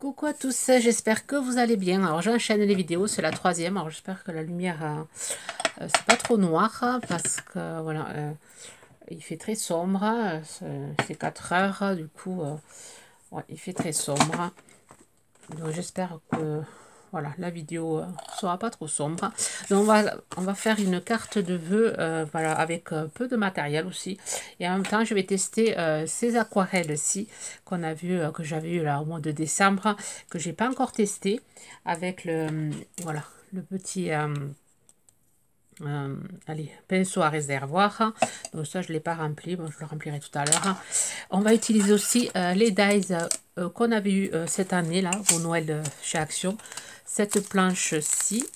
Coucou à tous, j'espère que vous allez bien. Alors j'enchaîne les vidéos, c'est la troisième. Alors j'espère que la lumière, c'est pas trop noir parce que voilà, il fait très sombre. C'est 4 heures, du coup, ouais, il fait très sombre. Donc j'espère que voilà, la vidéo sera pas trop sombre. Donc on va faire une carte de vœux voilà, avec peu de matériel aussi. Et en même temps, je vais tester ces aquarelles-ci qu'on a vu, que j'avais eu là au mois de décembre, que j'ai pas encore testé avec le voilà le petit allez, pinceau à réservoir. Donc ça, je ne l'ai pas rempli. Bon, je le remplirai tout à l'heure. On va utiliser aussi les dies qu'on avait eu cette année là au Noël chez Action. Cette planche-ci,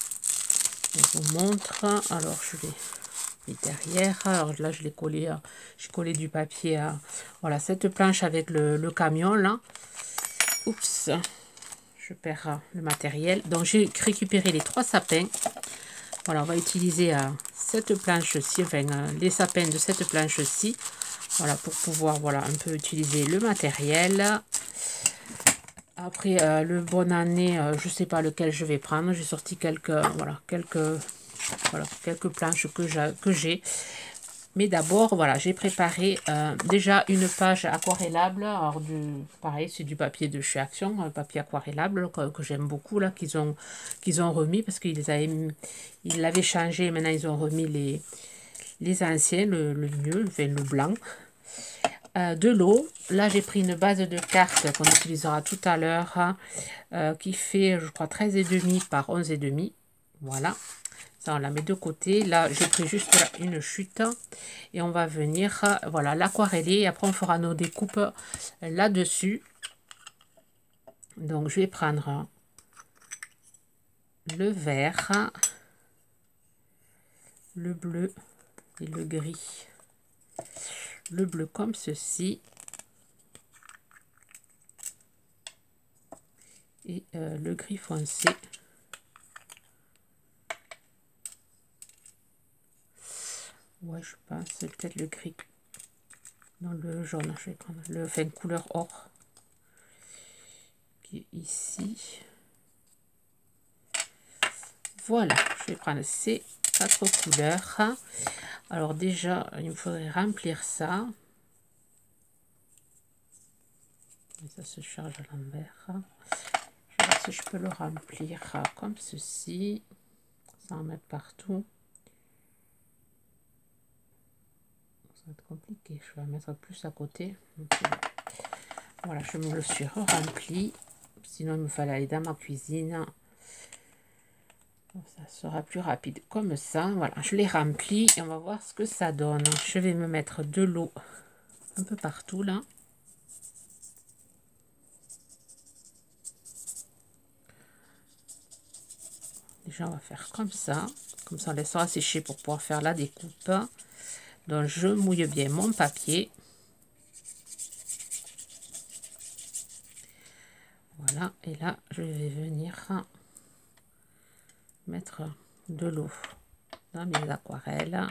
je vous montre. Alors, je l'ai mis derrière. Alors là, je l'ai collé. J'ai collé du papier. Voilà, cette planche avec le camion là. Oups, je perds le matériel. Donc, j'ai récupéré les 3 sapins. Voilà, on va utiliser cette planche-ci, enfin les sapins de cette planche-ci, voilà, pour pouvoir voilà un peu utiliser le matériel. Après le bonne année, je sais pas lequel je vais prendre. J'ai sorti quelques planches que j'ai. Mais d'abord, voilà, j'ai préparé déjà une page aquarellable. Alors, pareil, c'est du papier de chez Action, un papier aquarellable que j'aime beaucoup, là, qu'ils ont remis parce ils l'avaient changé et maintenant ils ont remis les anciens, le mieux, enfin, le blanc. De l'eau. Là, j'ai pris une base de cartes qu'on utilisera tout à l'heure, qui fait, je crois, 13,5 par 11,5. Voilà. Ça, on la met de côté. Là, j'ai pris juste là, une chute. Et on va venir, voilà, l'aquareller. Et après, on fera nos découpes là-dessus. Donc, je vais prendre le vert, le bleu et le gris. Le bleu comme ceci. Et le gris foncé. Ouais, je pense, c'est peut-être le gris. Non, le jaune, je vais prendre le enfin, couleur or. Qui est ici. Voilà, je vais prendre ces 4 couleurs. Alors déjà, il me faudrait remplir ça. Et ça se charge à l'envers. Je vais voir si je peux le remplir comme ceci. Sans en mettre partout. Ça va être compliqué. Je vais en mettre plus à côté. Donc, voilà, je me le suis rempli. Sinon, il me fallait aller dans ma cuisine. Ça sera plus rapide comme ça. Voilà, je l'ai rempli et on va voir ce que ça donne. Je vais me mettre de l'eau un peu partout là. Déjà, on va faire comme ça. Comme ça, on laissera sécher pour pouvoir faire la découpe. Donc, je mouille bien mon papier. Voilà, et là, je vais venir mettre de l'eau dans mes aquarelles.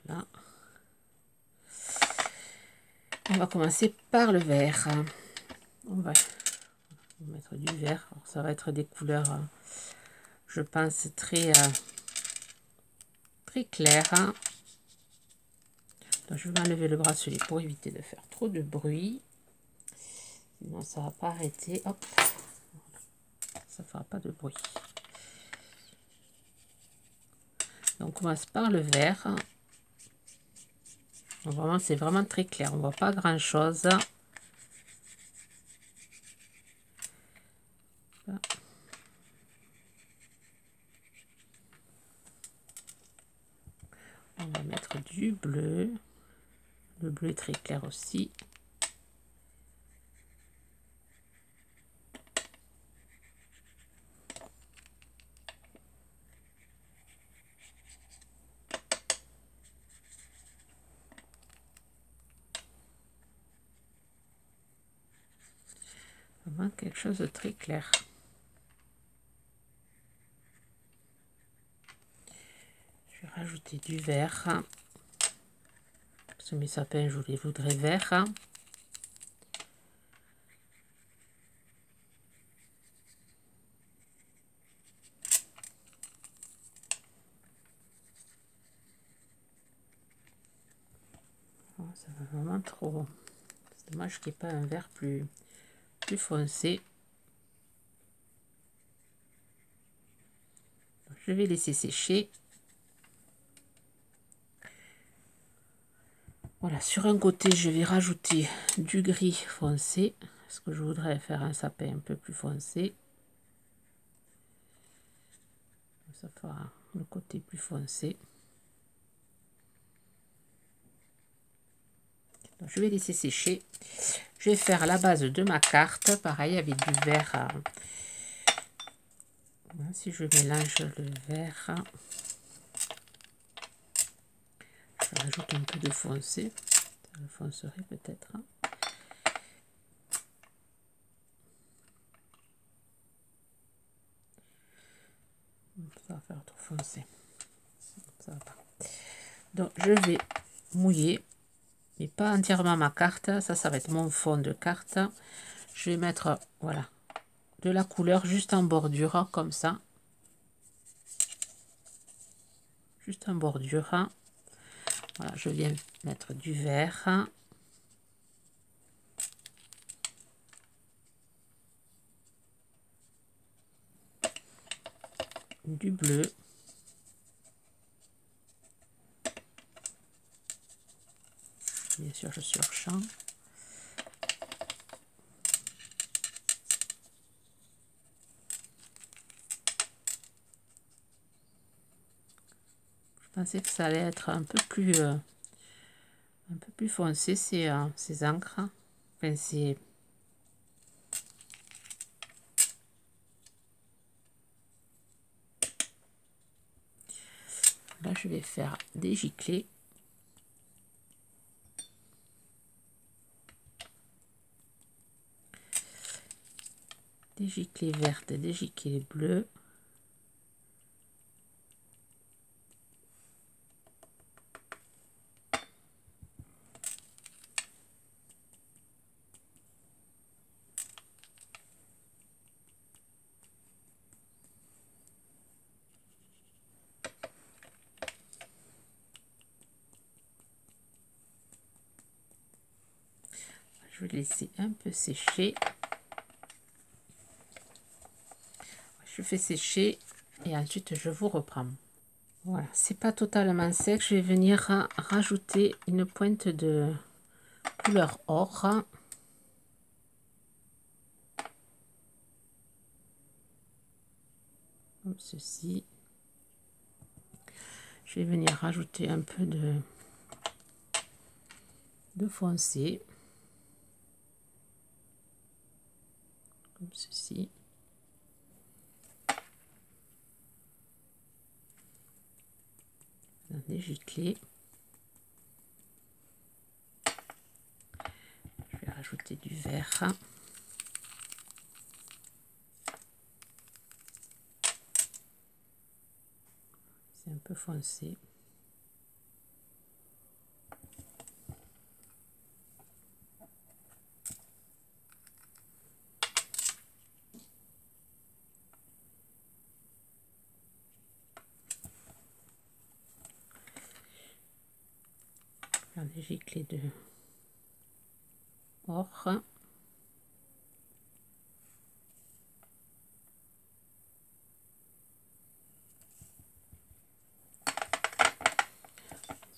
Voilà. On va commencer par le vert. On va mettre du vert. Alors, ça va être des couleurs, je pense, très claires. Donc, je vais enlever le bracelet pour éviter de faire trop de bruit. Sinon, ça va pas arrêter. Hop. Ça fera pas de bruit. Donc, on commence par le vert. Vraiment, c'est vraiment très clair. On voit pas grand chose. On va mettre du bleu. Le bleu est très clair aussi. Vraiment quelque chose de très clair. Je vais rajouter du vert. Parce que mes sapins, je les voudrais verts. Ça va vraiment trop. C'est dommage qu'il n'y ait pas un vert plus foncé. Je vais laisser sécher. Voilà, sur un côté, je vais rajouter du gris foncé, parce que je voudrais faire un sapin un peu plus foncé. Ça fera le côté plus foncé. Donc, je vais laisser sécher. Je vais faire la base de ma carte, pareil avec du vert. Si je mélange le vert, je rajoute un peu de foncé. Ça le foncerait peut-être. Ça va faire trop foncé. Ça va pas. Donc je vais mouiller, mais pas entièrement ma carte. Ça va être mon fond de carte. Je vais mettre, voilà, de la couleur juste en bordure, comme ça. Juste en bordure. Voilà, je viens mettre du vert. Du bleu. Bien sûr, je surchampe. Je pensais que ça allait être un peu plus foncé ces encres. Enfin, c'est là, je vais faire des giclées. Des giclées vertes, des giclées bleues. Je vais laisser un peu sécher. Je fais sécher et ensuite je vous reprends. Voilà, c'est pas totalement sec. Je vais venir rajouter une pointe de couleur or. Comme ceci. Je vais venir rajouter un peu de foncé. Comme ceci. Des giclées. Je vais rajouter du vert. C'est un peu foncé. Faire des giclées de or.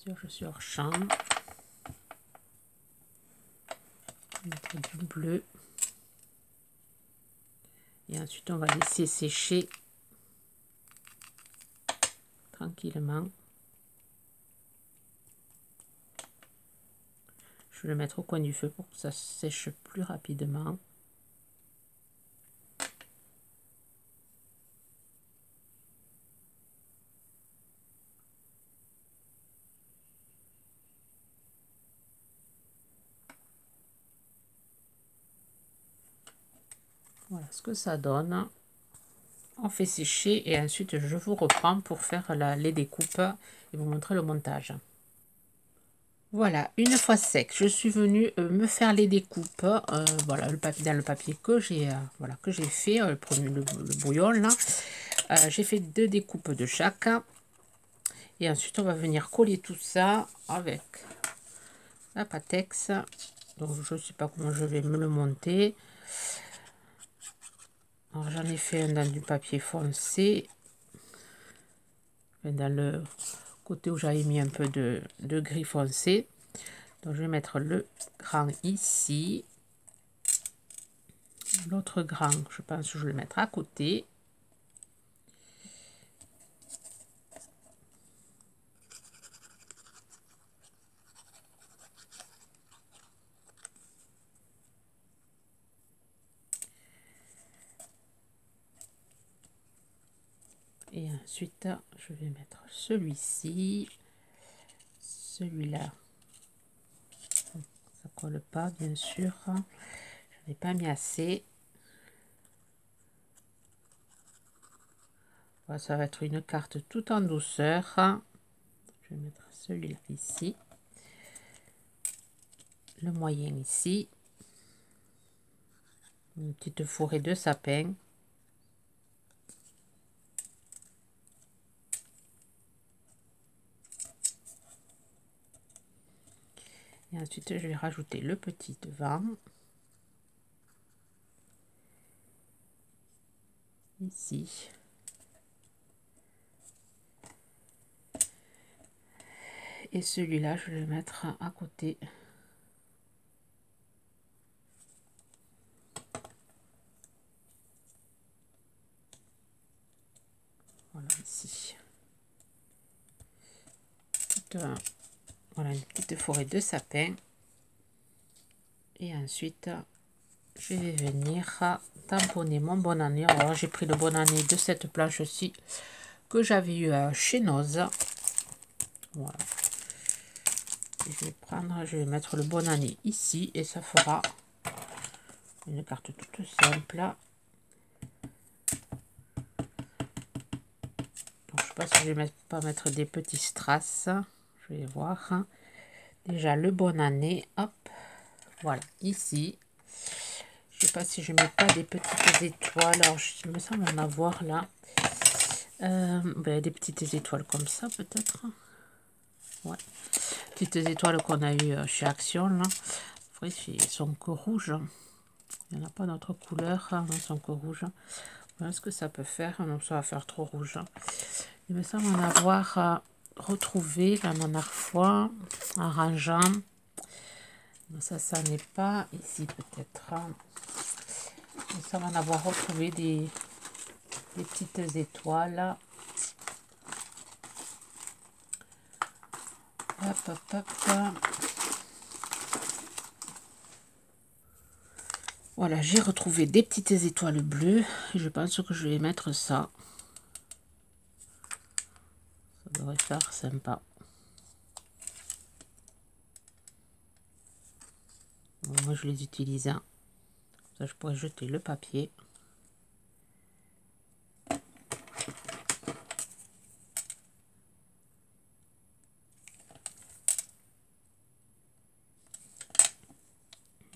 Je surchampe. Mettre du bleu. Et ensuite, on va laisser sécher tranquillement. Je vais le mettre au coin du feu pour que ça sèche plus rapidement. Voilà ce que ça donne. On fait sécher et ensuite je vous reprends pour faire les découpes et vous montrer le montage. Voilà, une fois sec, je suis venue me faire les découpes. Voilà, dans le papier que j'ai voilà, que j'ai fait, le brouillon là. J'ai fait 2 découpes de chaque. Et ensuite, on va venir coller tout ça avec la Patex. Donc je ne sais pas comment je vais me le monter. Alors j'en ai fait un dans du papier foncé, dans le côté où j'avais mis un peu de gris foncé. Donc je vais mettre le grand ici, l'autre grand je pense que je vais le mettre à côté. Et ensuite, je vais mettre celui-ci, celui-là. Ça colle pas, bien sûr. Je n'ai pas mis assez. Voilà, ça va être une carte tout en douceur. Je vais mettre celui-là ici. Le moyen ici. Une petite forêt de sapin. Et ensuite, je vais rajouter le petit devant. Ici. Et celui-là, je vais le mettre à côté. Voilà, ici. Voilà, une petite forêt de sapin. Et ensuite, je vais venir tamponner mon bonne année. Alors, j'ai pris le bonne année de cette planche-ci que j'avais eu chez Noz. Voilà. Et je vais mettre le bonne année ici et ça fera une carte toute simple. Donc, je sais pas si je vais pas mettre des petits strass. Je vais voir. Déjà le bonne année. Hop. Voilà, ici. Je sais pas si je mets pas des petites étoiles. Alors, il me semble en avoir là. Des petites étoiles comme ça, peut-être. Ouais. Petites étoiles qu'on a eu chez Action, là. Après, ils sont que rouges. Il n'y en a pas d'autre couleur. Ils sont que rouges. Voilà ce que ça peut faire. Non, ça va faire trop rouge. Il me semble en avoir retrouvé la dernière fois en rangeant. Ça n'est pas ici, peut-être. Ça va en avoir retrouvé des petites étoiles. Hop, hop, hop. Voilà, j'ai retrouvé des petites étoiles bleues. Je pense que je vais mettre ça. Ça devrait faire sympa. Bon, moi, je les utilise. Hein. Ça, je pourrais jeter le papier.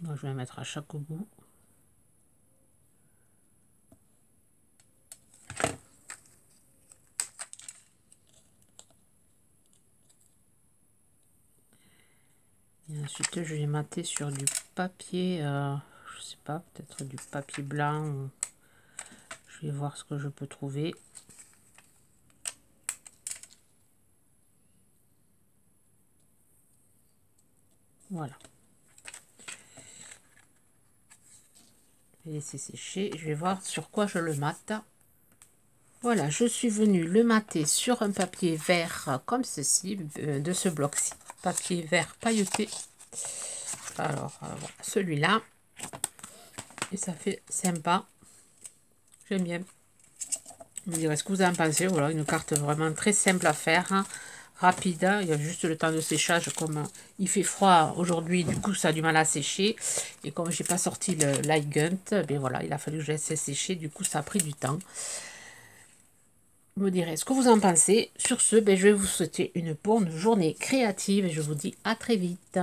Moi, je vais mettre à chaque bout. Et ensuite, je vais mater sur du papier, je sais pas, peut-être du papier blanc. Ou... Je vais voir ce que je peux trouver. Voilà. Je vais laisser sécher. Je vais voir sur quoi je le mate. Voilà, je suis venue le mater sur un papier vert comme ceci, de ce bloc-ci. Papier vert pailleté. Alors, voilà, celui-là. Et ça fait sympa. J'aime bien. Vous me direz ce que vous en pensez. Voilà, une carte vraiment très simple à faire. Hein, rapide. Hein, il y a juste le temps de séchage. Comme il fait froid aujourd'hui, du coup, ça a du mal à sécher. Et comme j'ai pas sorti le light gun, ben voilà, il a fallu que je laisse sécher. Du coup, ça a pris du temps. Vous me direz ce que vous en pensez. Sur ce, ben, je vais vous souhaiter une bonne journée créative. Et je vous dis à très vite.